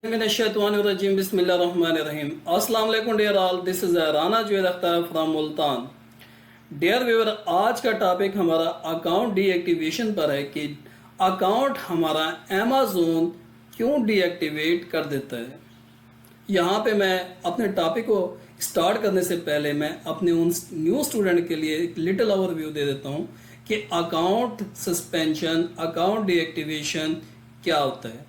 Minash-shaytanir-rajim. Bismillahir-rahmanir-rahim. Assalamu alaikum dear all. This is Rana Javed Akhtar from Multan. Dear viewer, आज का topic हमारा account deactivation पर है कि अकाउंट हमारा अमेज़न क्यों डीएक्टिवेट कर देता है। यहाँ पे मैं अपने टॉपिक को स्टार्ट करने से पहले मैं अपने उन न्यू स्टूडेंट के लिए एक लिटिल ओवरव्यू दे देता हूँ कि अकाउंट सस्पेंशन, अकाउंट डीएक्टिवेशन क्या होता है।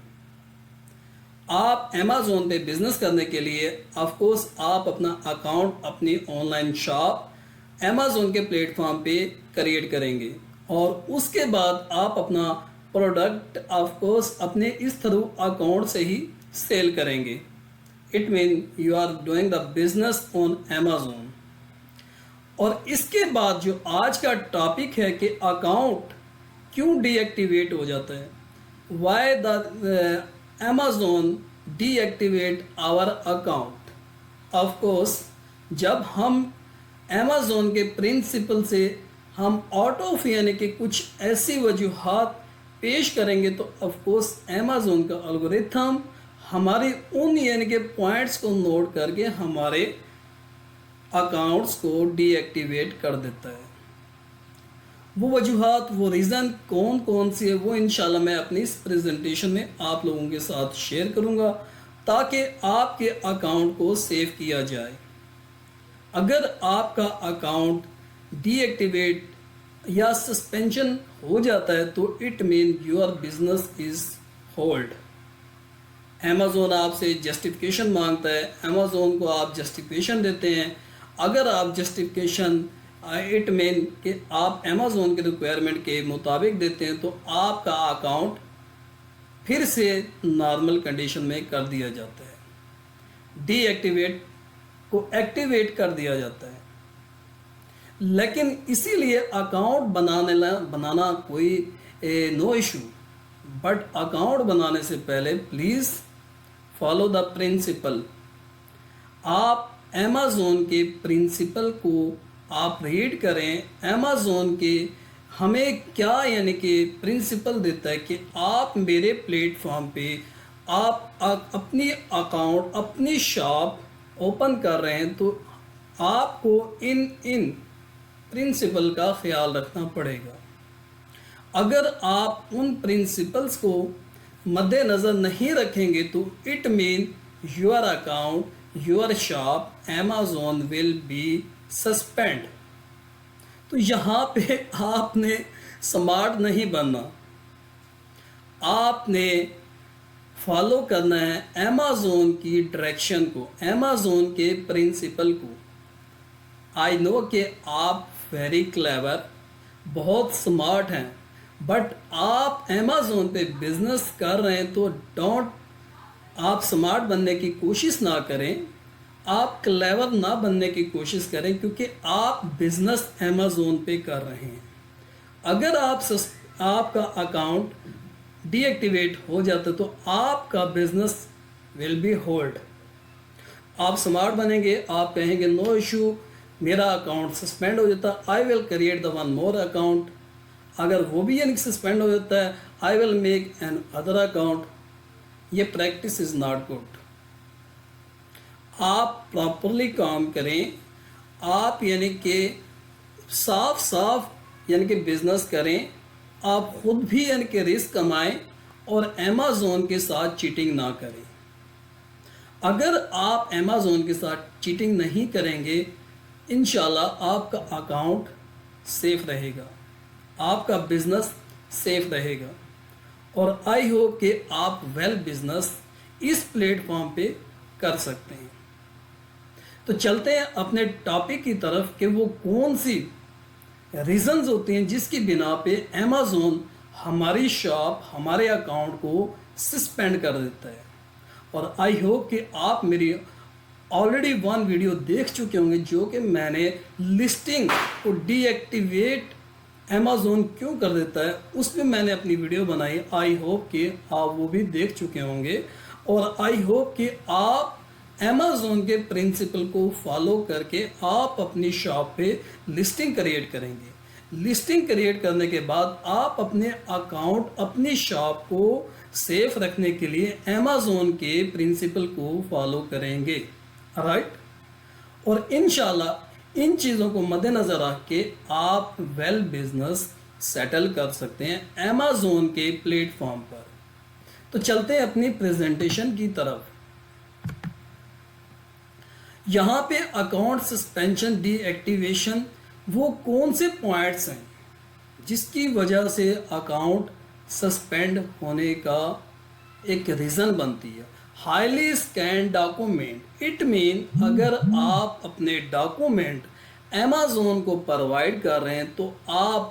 आप अमेज़न पे बिजनेस करने के लिए ऑफ कोर्स आप अपना अकाउंट अपनी ऑनलाइन शॉप अमेज़न के प्लेटफॉर्म पे क्रिएट करेंगे और उसके बाद आप अपना प्रोडक्ट ऑफ कोर्स अपने इस थ्रू अकाउंट से ही सेल करेंगे। It mean you are doing the business on Amazon. और इसके बाद जो आज का टॉपिक है कि अकाउंट क्यों डीएक्टिवेट हो जाता है, why the Amazon deactivate our account। Of course जब हम Amazon के प्रिंसिपल से हम आउट ऑफ यानी कि कुछ ऐसी वजूहात पेश करेंगे तो ऑफ कोर्स Amazon का एल्गोरिथम हमारी उन यानी कि पॉइंट्स को नोट करके हमारे अकाउंट्स को डीएक्टिवेट कर देता है। वो वजूहात, वो रीज़न कौन कौन सी है वो इंशाल्लाह मैं अपनी इस प्रेजेंटेशन में आप लोगों के साथ शेयर करूंगा ताकि आपके अकाउंट को सेव किया जाए। अगर आपका अकाउंट डीएक्टिवेट या सस्पेंशन हो जाता है तो it mean your business is hold. Amazon आपसे जस्टिफिकेशन मांगता है, अमेज़न को आप जस्टिफिकेशन देते हैं। अगर आप जस्टिफिकेशन इट मीन कि आप अमेज़न के रिक्वायरमेंट के मुताबिक देते हैं तो आपका अकाउंट फिर से नॉर्मल कंडीशन में कर दिया जाता है, डीएक्टिवेट को एक्टिवेट कर दिया जाता है। लेकिन इसीलिए अकाउंट बनाना कोई नो इशू, बट अकाउंट बनाने से पहले प्लीज़ फॉलो द प्रिंसिपल। आप अमेज़न के प्रिंसिपल को आप रीड करें। अमेज़न के हमें क्या यानी कि प्रिंसिपल देता है कि आप मेरे प्लेटफॉर्म पे आप अपनी अकाउंट, अपनी शॉप ओपन कर रहे हैं तो आपको इन प्रिंसिपल का ख्याल रखना पड़ेगा। अगर आप उन प्रिंसिपल्स को मद्देनज़र नहीं रखेंगे तो it mean your account, your shop Amazon will be suspend. तो यहाँ पे आपने स्मार्ट नहीं बनना, आपने फॉलो करना है अमेज़न की डायरेक्शन को, अमेज़न के प्रिंसिपल को। आई नो कि आप वेरी क्लेवर, बहुत स्मार्ट हैं, बट आप अमेज़न पे बिजनेस कर रहे हैं तो डोंट, आप स्मार्ट बनने की कोशिश ना करें, आप क्लेवर ना बनने की कोशिश करें क्योंकि आप बिजनेस अमेज़न पे कर रहे हैं। अगर आपका अकाउंट डीएक्टिवेट हो जाता तो आपका बिजनेस विल बी होल्ड। आप स्मार्ट बनेंगे, आप कहेंगे नो इशू, मेरा अकाउंट सस्पेंड हो जाता, I will create the one more account. अगर वो भी यानी सस्पेंड हो जाता है, I will make an other account. ये प्रैक्टिस इज़ नॉट गुड। आप प्रॉपरली काम करें, आप यानी कि साफ यानी कि बिजनेस करें, आप खुद भी यानी कि रिस्क कमाएं और अमेज़न के साथ चीटिंग ना करें। अगर आप अमेज़न के साथ चीटिंग नहीं करेंगे इंशाल्लाह आपका अकाउंट सेफ रहेगा, आपका बिजनेस सेफ रहेगा और आई होप कि आप वेल बिजनेस इस प्लेटफॉर्म पे कर सकते हैं। तो चलते हैं अपने टॉपिक की तरफ कि वो कौन सी रीजंस होती हैं जिसकी बिना पे अमेज़न हमारी शॉप, हमारे अकाउंट को सस्पेंड कर देता है। और आई होप कि आप मेरी ऑलरेडी वन वीडियो देख चुके होंगे जो कि मैंने लिस्टिंग को डीएक्टिवेट अमेज़न क्यों कर देता है, उसमें मैंने अपनी वीडियो बनाई। आई होप कि आप वो भी देख चुके होंगे और आई होप कि आप अमेज़न के प्रिंसिपल को फॉलो करके आप अपनी शॉप पे लिस्टिंग क्रिएट करेंगे। लिस्टिंग क्रिएट करने के बाद आप अपने अकाउंट, अपनी शॉप को سیف رکھنے کے لیے امیزون کے پرنسپل کو فالو کریں گے، رائٹ؟ اور انشاءاللہ ان چیزوں کو مد نظر رکھ کے آپ ویل بزنس سیٹل کر سکتے ہیں امیزون کے پلیٹ فارم پر۔ تو چلتے ہیں اپنی پریزنٹیشن کی طرف۔ یہاں پہ اکاؤنٹ سسپینشن ڈی ایکٹیویشن وہ کون سے پوائنٹس ہیں جس کی وجہ سے اکاؤنٹ سسپینڈ ہونے کا ایک ریزن بنتی ہے۔ Highly scan document, it mean اگر آپ اپنے ڈاکومنٹ امیزون کو پرووائڈ کر رہے ہیں تو آپ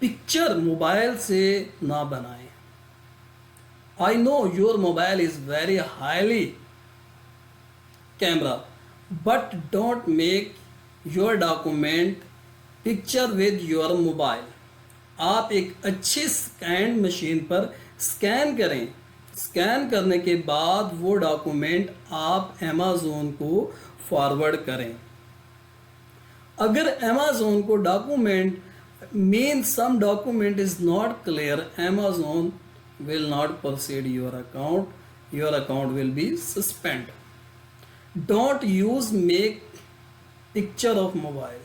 پکچر موبائل سے نہ بنائیں۔ I know your mobile is very highly camera, but don't make your document picture with your mobile. آپ ایک اچھی سکین مشین پر سکین کریں، سکین کرنے کے بعد وہ ڈاکومنٹ آپ امیزون کو فارورڈ کریں۔ اگر امیزون کو document some document is not clear, Amazon will not proceed your account will be suspended. Don't use make picture of mobile.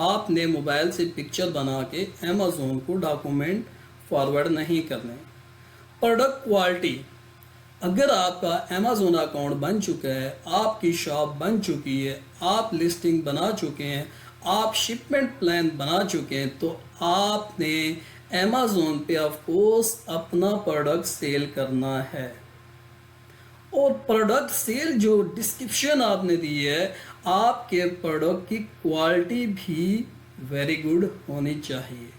آپ نے موبائل سے پکچر بنا کے امیزون کو ڈاکومنٹ فارورڈ نہیں کرنے۔ پروڈکٹ کوالٹی، اگر آپ کا امیزون اکاؤنٹ بن چکا ہے، آپ کی شاپ بن چکی ہے، آپ لسٹنگ بنا چکے ہیں، آپ شپمنٹ پلان بنا چکے ہیں، تو آپ نے امیزون پہ آف کورس اپنا پروڈکٹ سیل کرنا ہے۔ اور پروڈکٹ سیل جو ڈسکرپشن آپ نے دی ہے، آپ کے پروڈکٹ کی کوالٹی بھی ویری گڈ ہونی چاہیے۔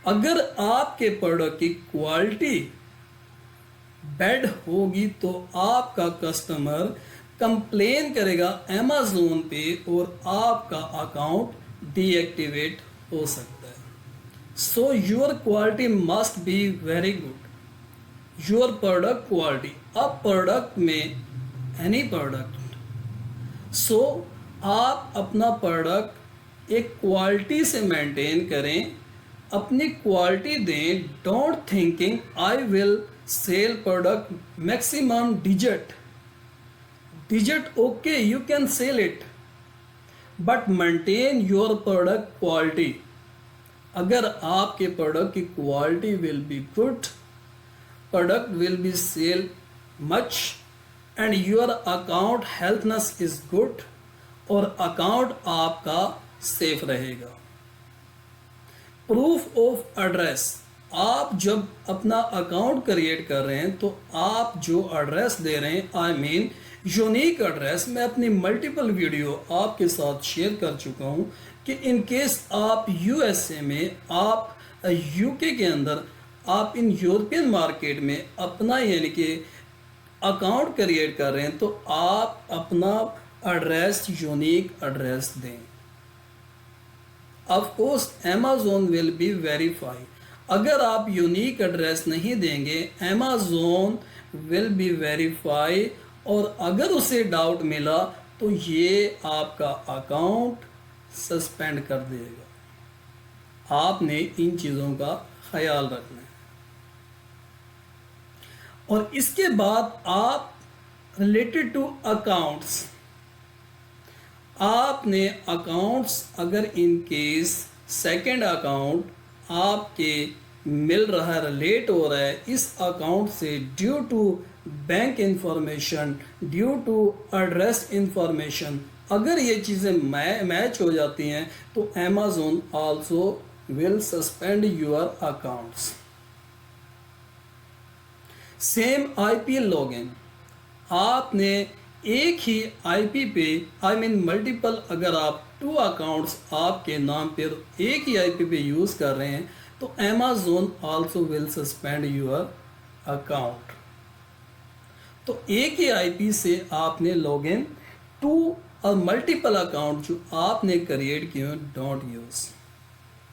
اگر آپ کے پروڈکٹ کی کوالٹی بیڈ ہوگی تو آپ کا کسٹمر کمپلین کرے گا امیزون پہ اور آپ کا اکاؤنٹ ڈی ایکٹیویٹ ہو سکتا ہے۔ So your quality must be very good, your product quality. اب پروڈکٹ میں اینی پروڈکٹ، سو آپ اپنا پروڈکٹ ایک کوالٹی سے مینٹین کریں، اپنی کوالٹی دیں۔ Don't thinking I will sell product maximum digit okay you can sell it but maintain your product quality. اگر آپ کے پروڈکٹ کی quality will be good, product will be sell much and your account healthiness is good, اور account آپ کا safe رہے گا۔ Proof of address, آپ جب اپنا اکاؤنٹ کریٹ کر رہے ہیں تو آپ جو ایڈریس دے رہے ہیں، آئی مین یونیک ایڈریس، میں اپنی ملٹیپل ویڈیو آپ کے ساتھ شیئر کر چکا ہوں کہ ان کیس آپ یو ایس اے میں، آپ یو کے اندر، آپ ان یورپین مارکیٹ میں اپنا یعنی کہ اکاؤنٹ کریٹ کر رہے ہیں تو آپ اپنا ایڈریس یونیک ایڈریس دیں۔ Of course Amazon will be verify. اگر آپ یونیک ایڈریس نہیں دیں گے، امیزون ول بی ویریفائی، اور اگر اسے ڈاؤٹ ملا تو یہ آپ کا اکاؤنٹ سسپینڈ کر دے گا۔ آپ نے ان چیزوں کا خیال رکھنا ہے۔ اور اس کے بعد آپ ریلیٹڈ ٹو اکاؤنٹس، آپ نے اکاؤنٹس اگر ان کیس سیکنڈ اکاؤنٹ آپ کے مل رہا ہے، ریلیٹ ہو رہا ہے اس اکاؤنٹ سے due to bank information, due to address information, اگر یہ چیزیں میچ ہو جاتی ہیں تو Amazon also will suspend your accounts. Same I P log in, آپ نے ایک ہی آئی پی پہ، آئی مین ملٹیپل، اگر آپ 2 اکاؤنٹس آپ کے نام پہ ایک ہی آئی پی پہ یوز کر رہے ہیں تو Amazon also will suspend your account. تو ایک ہی آئی پی سے آپ نے لاگ ان 2 اور ملٹیپل اکاؤنٹ جو آپ نے کریٹ کیے don't use.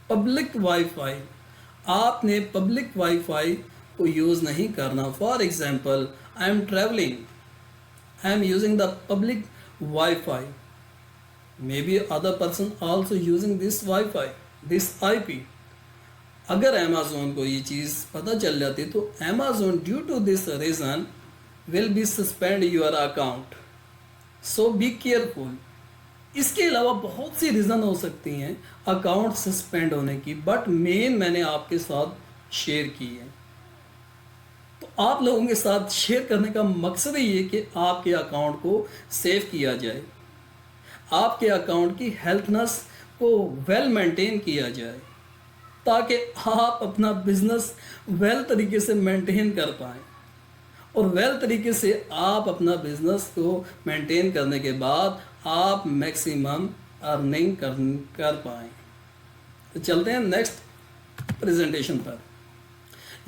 Public wi fi, آپ نے پبلک وائی فائی کو یوز نہیں کرنا۔ For example I am travelling, I am using the public Wi-Fi. Maybe other person also using this Wi-Fi, this IP. अगर अमेज़न को ये चीज़ पता चल जाती तो Amazon due to this reason will be suspend your account, so be careful. इसके अलावा बहुत सी रीज़न हो सकती हैं अकाउंट सस्पेंड होने की, बट मेन मैंने आपके साथ शेयर की है। तो आप लोगों के साथ शेयर करने का मकसद ही ये कि आपके अकाउंट को सेव किया जाए, आपके अकाउंट की हेल्थनेस को वेल मेंटेन किया जाए, ताकि आप अपना बिजनेस वेल तरीके से मेंटेन कर पाएँ। और वेल तरीके से आप अपना बिजनेस को मेंटेन करने के बाद आप मैक्सिमम अर्निंग कर पाएँ। तो चलते हैं नेक्स्ट प्रेजेंटेशन पर।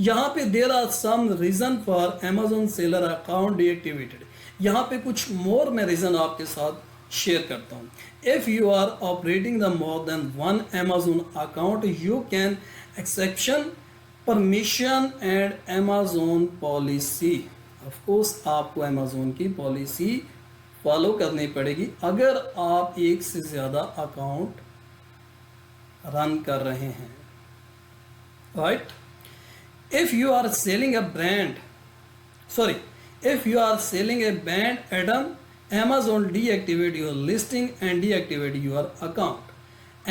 यहाँ पे there are some reason for Amazon seller account deactivated. यहाँ पे कुछ मोर मैं रीज़न आपके साथ शेयर करता हूँ। If you are operating the more than one Amazon account you can exception permission and Amazon policy. Of course आपको अमेज़न की पॉलिसी फॉलो करनी पड़ेगी अगर आप एक से ज़्यादा अकाउंट रन कर रहे हैं, right. If you are selling a banned item, Amazon deactivate your listing and deactivate your account.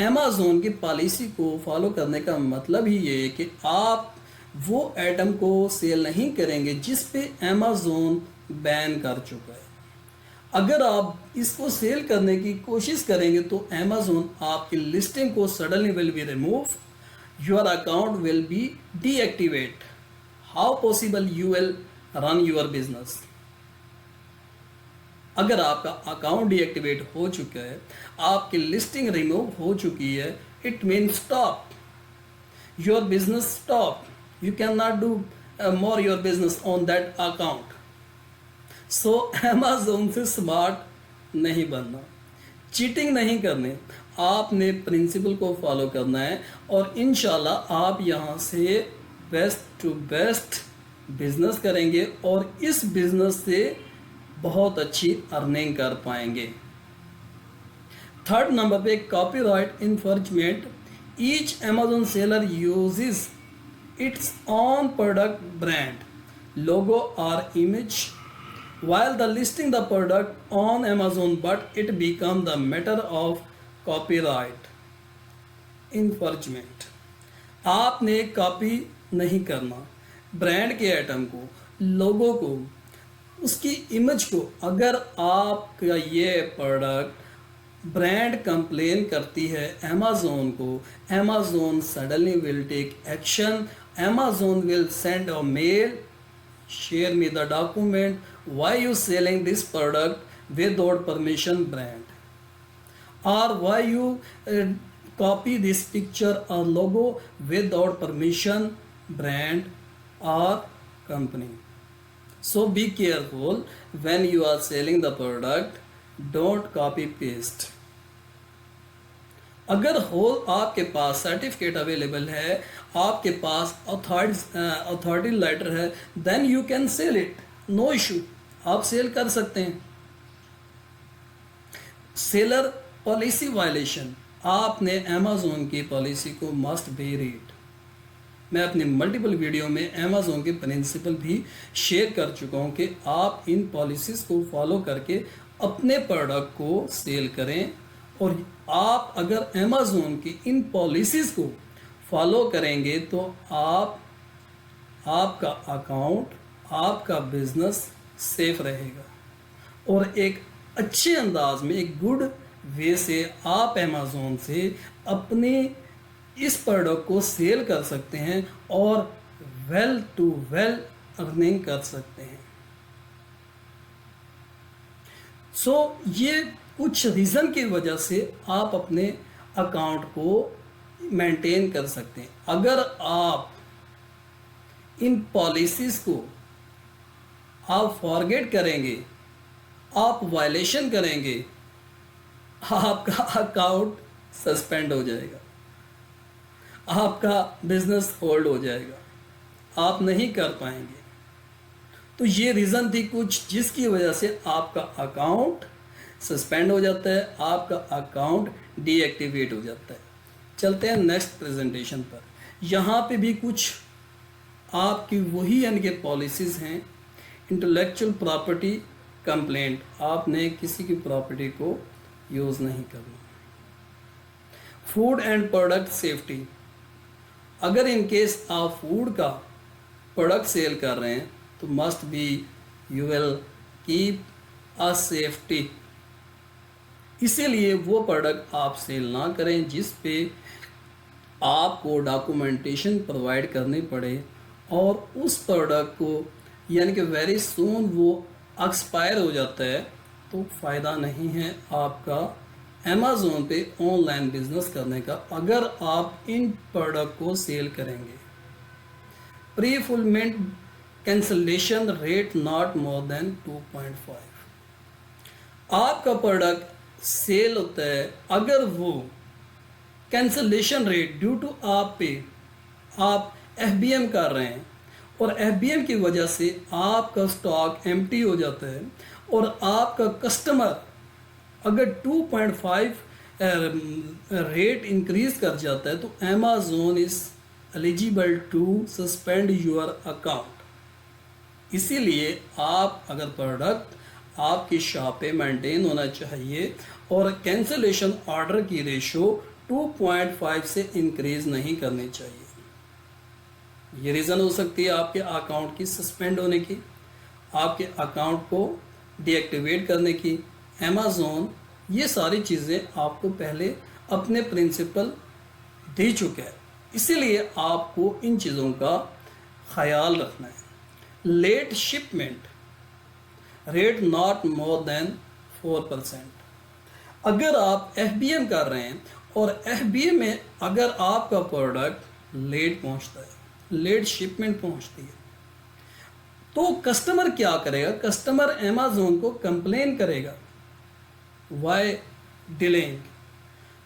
Amazon की पॉलिसी को फॉलो करने का मतलब ही ये है कि आप वो आइटम को सेल नहीं करेंगे जिस पे Amazon बैन कर चुका है। अगर आप इसको सेल करने की कोशिश करेंगे तो Amazon आपकी लिस्टिंग को suddenly will be remove, your account will be deactivate. How possible you will run your business? अगर आपका अकाउंट डीएक्टिवेट हो चुका है, आपकी लिस्टिंग रिमूव हो चुकी है, it mean stop, your business stop, you can not do more your business on that account. So Amazon से स्मार्ट नहीं बनना, चीटिंग नहीं करनी, आपने प्रिंसिपल को फॉलो करना है और इंशाल्लाह आप यहाँ से बेस्ट टू बेस्ट बिजनेस करेंगे और इस बिजनेस से बहुत अच्छी अर्निंग कर पाएंगे। थर्ड नंबर पे copyright infringement. Each Amazon seller uses its own product brand logo और image while the listing the product on Amazon, but it become the matter of copyright infringement. आपने copy नहीं करना brand के item को, लोगो को, उसकी image को। अगर आपका ये प्रोडक्ट ब्रांड कंप्लेन करती है Amazon को, Amazon suddenly will take action. Amazon will send a mail, share me the document, why you selling this product without permission brand, or why you copy this picture or logo without permission brand or company. So be careful when you are selling the product, don't copy paste. अगर हो आपके पास certificate available है, आपके पास authority letter है, then you can sell it, no issue, आप sell कर सकते हैं। सेलर पॉलिसी वायलेशन, आपने अमेज़न की पॉलिसी को मस्ट बी रीड। मैं अपनी मल्टीपल वीडियो में अमेज़न के प्रिंसिपल भी शेयर कर चुका हूँ कि आप इन पॉलिसीज़ को फॉलो करके अपने प्रोडक्ट को सेल करें। और आप अगर अमेज़न की इन पॉलिसीज़ को फॉलो करेंगे तो आपका अकाउंट, आपका बिजनेस सेफ रहेगा और एक अच्छे अंदाज में, एक गुड वे से आप अमेज़न से अपने इस प्रोडक्ट को सेल कर सकते हैं और वेल टू वेल अर्निंग कर सकते हैं। सो ये कुछ रीज़न की वजह से आप अपने अकाउंट को मेंटेन कर सकते हैं। अगर आप इन पॉलिसीज़ को आप फॉरगेट करेंगे, आप वायलेशन करेंगे, आपका अकाउंट सस्पेंड हो जाएगा, आपका बिजनेस होल्ड हो जाएगा, आप नहीं कर पाएंगे। तो ये रीज़न थी कुछ जिसकी वजह से आपका अकाउंट सस्पेंड हो जाता है, आपका अकाउंट डीएक्टिवेट हो जाता है। चलते हैं नेक्स्ट प्रेजेंटेशन पर। یہاں پہ بھی کچھ آپ کی وہی یعنی کہ پالیسیز ہیں. انٹلیکچوئل پراپرٹی کمپلینٹ, آپ نے کسی کی پراپرٹی کو یوز نہیں کرنا. فوڈ اینڈ پروڈکٹ سیفٹی, اگر ان کیس آپ فوڈ کا پروڈکٹ سیل کر رہے ہیں تو must be you will keep a safety. اسی لیے وہ پروڈکٹ آپ سیل نہ کریں جس پہ آپ کو ڈاکومنٹیشن پرووائڈ کرنی پڑے اور اس پروڈکٹ کو یعنی کہ ویری سون وہ ایکسپائر ہو جاتا ہے, تو فائدہ نہیں ہے آپ کا امیزون پہ آن لائن بزنس کرنے کا اگر آپ ان پروڈکٹ کو سیل کریں گے. Pre fulfilment cancellation rate not more than 2.5. آپ کا پروڈکٹ سیل ہوتا ہے, اگر وہ کینسلیشن ریٹ ڈیو ٹو آپ ایف بی ایم کر رہے ہیں اور ایف بی ایم کی وجہ سے آپ کا سٹاک ایمٹی ہو جاتا ہے اور آپ کا کسٹمر اگر 2.5 ریٹ انکریز کر جاتا ہے تو Amazon is eligible to suspend your account. اسی لیے آپ اگر پروڈکٹ آپ کی شاپ پہ مینٹین ہونا چاہیے اور کینسلیشن آرڈر کی ریشو 2.5 سے انکریز نہیں کرنی چاہیے. یہ ریزن ہو سکتی ہے آپ کے اکاؤنٹ کی سسپینڈ ہونے کی, آپ کے اکاؤنٹ کو ڈی ایکٹیویٹ کرنے کی. امیزون یہ ساری چیزیں آپ کو پہلے اپنے پرنسپل دے چکے ہیں, اسی لیے آپ کو ان چیزوں کا خیال رکھنا ہے. Late shipment rate not more than 4%. اگر آپ ایف بی ایم کر رہے ہیں اور ایف بی ایم میں اگر آپ کا پروڈکٹ لیٹ پہنچتا ہے, لیٹ شپمنٹ پہنچتی ہے, تو کسٹمر کیا کرے گا؟ کسٹمر امیزون کو کمپلین کرے گا, وائی ڈیلنگ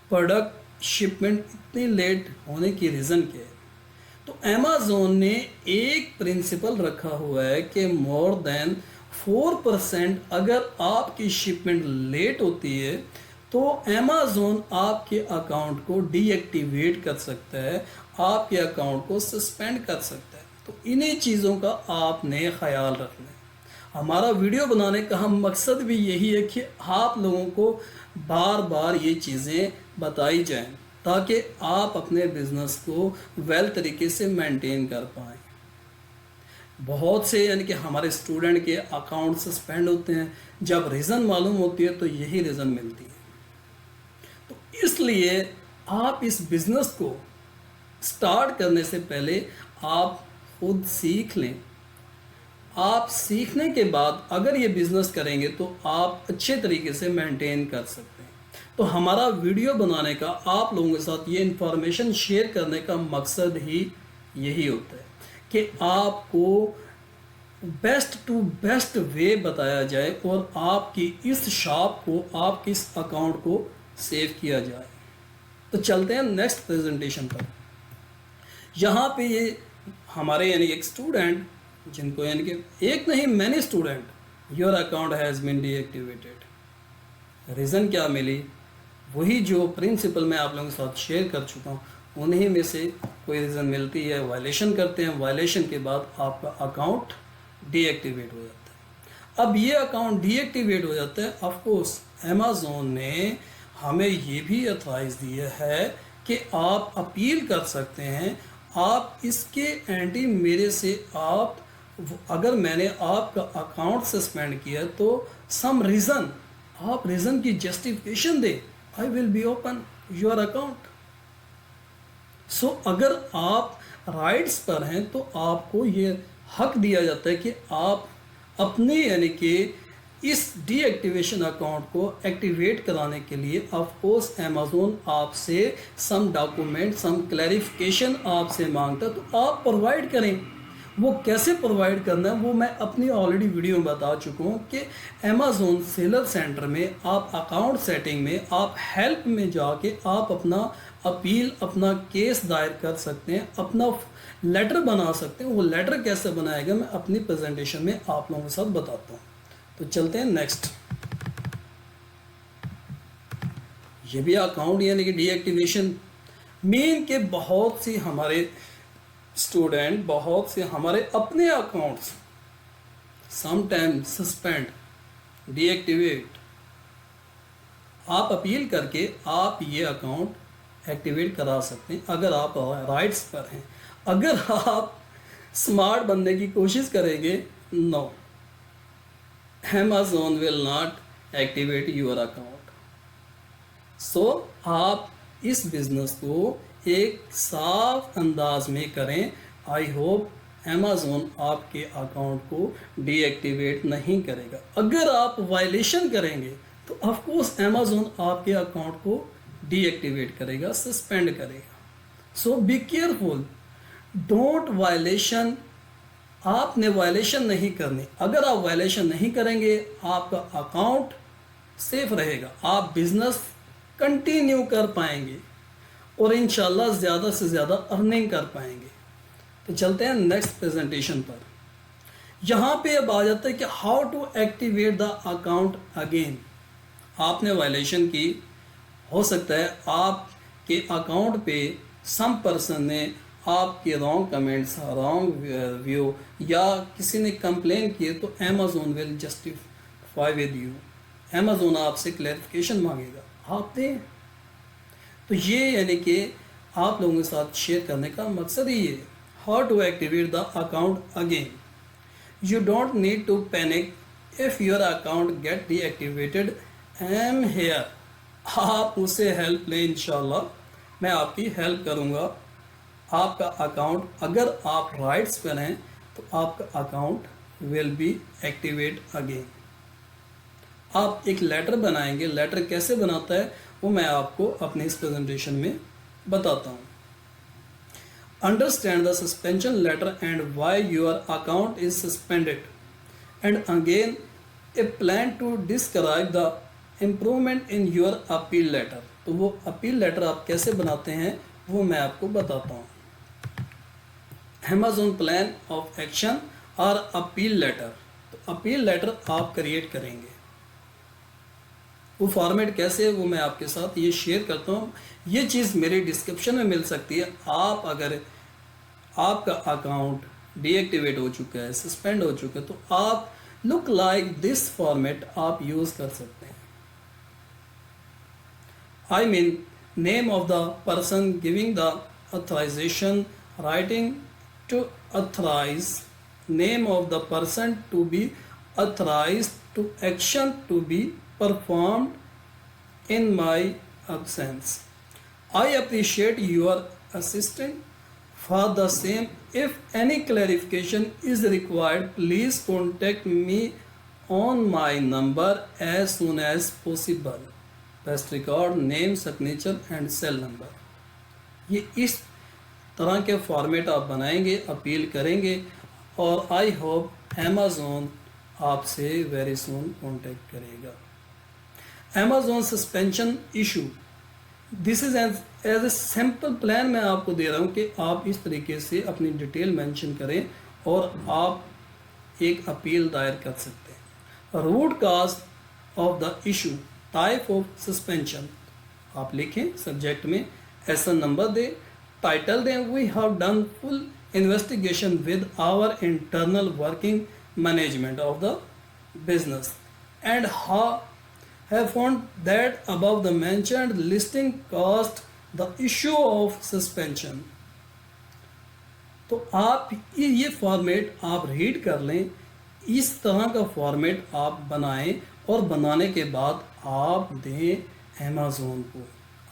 پروڈکٹ شپمنٹ اتنی لیٹ ہونے کی ریزن کیا ہے؟ تو امیزون نے ایک پرنسپل رکھا ہوا ہے کہ مور دین 4% اگر آپ کی شپمنٹ لیٹ ہوتی ہے تو امیزون آپ کے اکاؤنٹ کو ڈی ایکٹیویٹ کر سکتا ہے, آپ کے اکاؤنٹ کو سسپینڈ کر سکتا ہے. تو انہی چیزوں کا آپ نے خیال رکھنا ہے. ہمارا ویڈیو بنانے کا ہم مقصد بھی یہی ہے کہ آپ لوگوں کو بار بار یہ چیزیں بتائی جائیں تاکہ آپ اپنے بزنس کو ویل طریقے سے مینٹین کر پائیں. بہت سے یعنی کہ ہمارے اسٹوڈنٹ کے اکاؤنٹ سسپینڈ ہوتے ہیں, جب ریزن معلوم ہوتی ہے تو یہی ریزن ملتی ہے. تو اس لیے آپ اس بزنس کو سٹارٹ کرنے سے پہلے آپ خود سیکھ لیں. آپ سیکھنے کے بعد اگر یہ بزنس کریں گے تو آپ اچھے طریقے سے مینٹین کر سکتے ہیں. تو ہمارا ویڈیو بنانے کا, آپ لوگوں کے ساتھ یہ انفارمیشن شیئر کرنے کا مقصد ہی یہی ہوتا ہے کہ آپ کو بیسٹ ٹو بیسٹ وے بتایا جائے اور آپ کی اس شاپ کو, آپ کی اس اکاؤنٹ کو سیو کیا جائے. تو چلتے ہیں نیکسٹ پریزنٹیشن پر. یہاں پہ یہ ہمارے یعنی ایک اسٹوڈنٹ جن کو یعنی کہ ایک نہیں many student, your account has been D activated. Reason کیا ملی؟ وہی جو پرنسپل میں آپ لوگوں کے ساتھ شیئر کر چکا ہوں, انہیں میں سے کوئی ریزن ملتی ہے, وائلیشن کرتے ہیں, وائلیشن کے بعد آپ کا اکاؤنٹ ڈی ایکٹیویٹ ہو جاتا ہے. اب یہ اکاؤنٹ ڈی ایکٹیویٹ ہو جاتا ہے, آف کورس امیزون نے ہمیں یہ بھی اتھرائز دیا ہے کہ آپ اپیل کر سکتے ہیں. آپ اس کے اینٹی میرے سے اگر میں نے آپ کا اکاؤنٹ سسپینڈ کیا تو سم ریزن, آپ ریزن کی جسٹیفیکیشن دیں, I will be open your account. So اگر آپ رائٹس پر ہیں تو آپ کو یہ حق دیا جاتا ہے کہ آپ اپنے یعنی کہ اس ڈی ایکٹیویشن اکاؤنٹ کو ایکٹیویٹ کرانے کے لیے آف کورس امیزون آپ سے سم ڈاکومنٹ, سم کلیریفیکیشن آپ سے مانگتا ہے, تو آپ پرووائڈ کریں. وہ کیسے پرووائڈ کرنا ہے وہ میں اپنی آلریڈی ویڈیو میں بتا چکا ہوں کہ امیزون سیلر سینٹر میں آپ اکاؤنٹ سیٹنگ میں آپ ہیلپ میں جا کے آپ اپنا اپیل, اپنا کیس دائر کر سکتے ہیں, اپنا لیٹر بنا سکتے ہیں. وہ لیٹر کیسے بنائے گا میں اپنی پریزنٹیشن میں آپ لوگوں کے ساتھ بتاتا ہوں. تو چلتے ہیں نیکسٹ. یہ بھی اکاؤنٹ یعنی کہ ڈی ایکٹیویشن مین کے بہت سی ہمارے स्टूडेंट बहुत से हमारे अपने accounts some time suspend deactivate, आप अपील करके आप ये अकाउंट एक्टिवेट करा सकते हैं अगर आप राइट्स पर हैं। अगर आप स्मार्ट बनने की कोशिश करेंगे, no, Amazon will not activate your account. So आप इस बिजनेस को एक साफ अंदाज में करें। आई होप Amazon आपके अकाउंट को डीएक्टिवेट नहीं करेगा। अगर आप वायलेशन करेंगे तो ऑफ कोर्स Amazon आपके अकाउंट को डीएक्टिवेट करेगा, सस्पेंड करेगा। So be careful, don't violation. आपने वायलेशन नहीं करनी। अगर आप वायलेशन नहीं करेंगे आपका अकाउंट सेफ रहेगा, आप बिजनेस कंटिन्यू कर पाएंगे और इंशाल्लाह ज़्यादा से ज़्यादा अर्निंग कर पाएंगे। तो चलते हैं नेक्स्ट प्रेजेंटेशन पर। यहाँ पे अब आ जाता है कि how to activate the account again. आपने वायलेशन की, हो सकता है आपके अकाउंट पे सम पर्सन ने आपके रॉन्ग कमेंट्स, रॉन्ग व्यू या किसी ने कंप्लेन किए तो Amazon will justify with you. Amazon आपसे क्लैरिफिकेशन मांगेगा, आप दें। तो ये यानी कि आप लोगों के साथ शेयर करने का मकसद ही है। How to activate the account again. You don't need to panic if your account get deactivated. I am here. आप मुझसे हेल्प लें, इंशाल्लाह मैं आपकी हेल्प करूँगा। आपका अकाउंट अगर आप राइट्स पर हैं तो आपका account will be activate again. आप एक लेटर बनाएंगे। लेटर कैसे बनाता है वो मैं आपको अपने इस प्रेजेंटेशन में बताता हूँ। Understand the suspension letter and why your account is suspended and again a plan to describe the improvement in your appeal letter. तो वो अपील लेटर आप कैसे बनाते हैं वो मैं आपको बताता हूँ। Amazon प्लान ऑफ एक्शन और अपील लेटर। तो अपील लेटर आप क्रिएट करेंगे। वो फॉर्मेट कैसे है वो मैं आपके साथ ये शेयर करता हूँ। ये चीज़ मेरे डिस्क्रिप्शन में मिल सकती है। आप अगर आपका अकाउंट डीएक्टिवेट हो चुका है, सस्पेंड हो चुका है, तो आप लुक लाइक दिस फॉर्मेट आप यूज़ कर सकते हैं। I mean name of the person giving the authorization, writing to authorize, name of the person to be authorized to action to be performed in my absence. I appreciate your assistance for the same. If any clarification is required, please contact me on my number as soon as possible. Best record, name, signature and cell number. ये इस तरह के format आप बनाएंगे, appeal करेंगे और I hope Amazon आपसे very soon contact करेगा। Amazon suspension issue, this is as a simple plan मैं आपको दे रहा हूँ कि आप इस तरीके से अपनी डिटेल मेंशन करें और आप एक अपील दायर कर सकते हैं। Root cause of the issue, type of suspension आप लिखें, सब्जेक्ट में ऐसा नंबर दें, टाइटल दें, we have done full investigation with our internal working management of the business and have found that above the mentioned listing caused the issue of suspension. तो आप ये format आप रीड कर लें, इस तरह का फॉर्मेट आप बनाएं और बनाने के बाद आप दें Amazon को,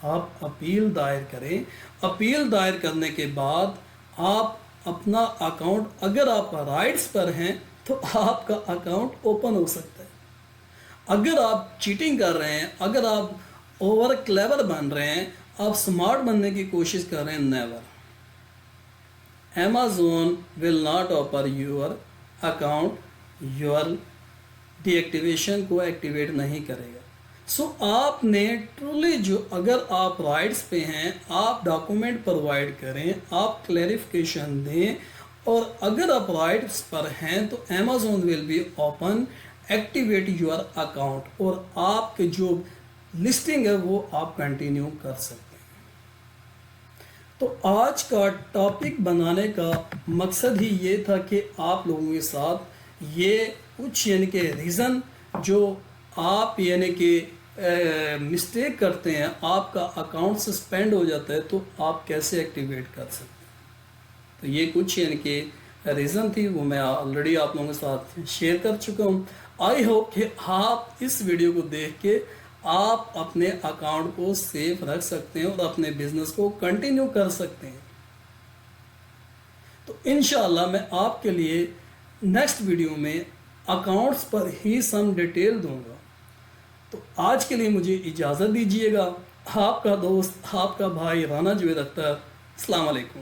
आप अपील दायर करें। अपील दायर करने के बाद आप अपना अकाउंट, अगर आप राइट्स पर हैं तो आपका अकाउंट ओपन हो सकता है। अगर आप चीटिंग कर रहे हैं, अगर आप ओवर क्लेवर बन रहे हैं, आप स्मार्ट बनने की कोशिश कर रहे हैं, never. Amazon will not offer your account, your deactivation को एक्टिवेट नहीं करेगा। सो आपने ट्रूली जो, अगर आप राइट्स पे हैं, आप डॉक्यूमेंट प्रोवाइड करें, आप क्लैरिफिकेशन दें, और अगर आप राइट्स पर हैं तो Amazon will be open, activate your account, और आपके जो लिस्टिंग है वो आप कंटिन्यू कर सकते हैं। تو آج کا ٹاپک بنانے کا مقصد ہی یہ تھا کہ آپ لوگوں کے ساتھ یہ کچھ یعنی کہ ریزن جو آپ یعنی کہ مسٹیک کرتے ہیں، آپ کا اکاؤنٹ سسپینڈ ہو جاتا ہے تو آپ کیسے ایکٹیویٹ کر سکتے ہیں۔ تو یہ کچھ یعنی کہ ریزن تھی، وہ میں آلریڈی آپ لوگوں کے ساتھ شیئر کر چکا ہوں۔ آئی ہوپ کہ آپ اس ویڈیو کو دیکھ کے آپ اپنے اکاؤنٹ کو سیف رکھ سکتے ہیں اور اپنے بزنس کو کنٹینیو کر سکتے ہیں۔ تو انشاءاللہ میں آپ کے لیے نیکسٹ ویڈیو میں اکاؤنٹس پر ہی سم ڈیٹیل دوں گا۔ تو آج کے لیے مجھے اجازت دیجیے گا۔ آپ کا دوست، آپ کا بھائی رانا جوید اختر۔ السلام علیکم۔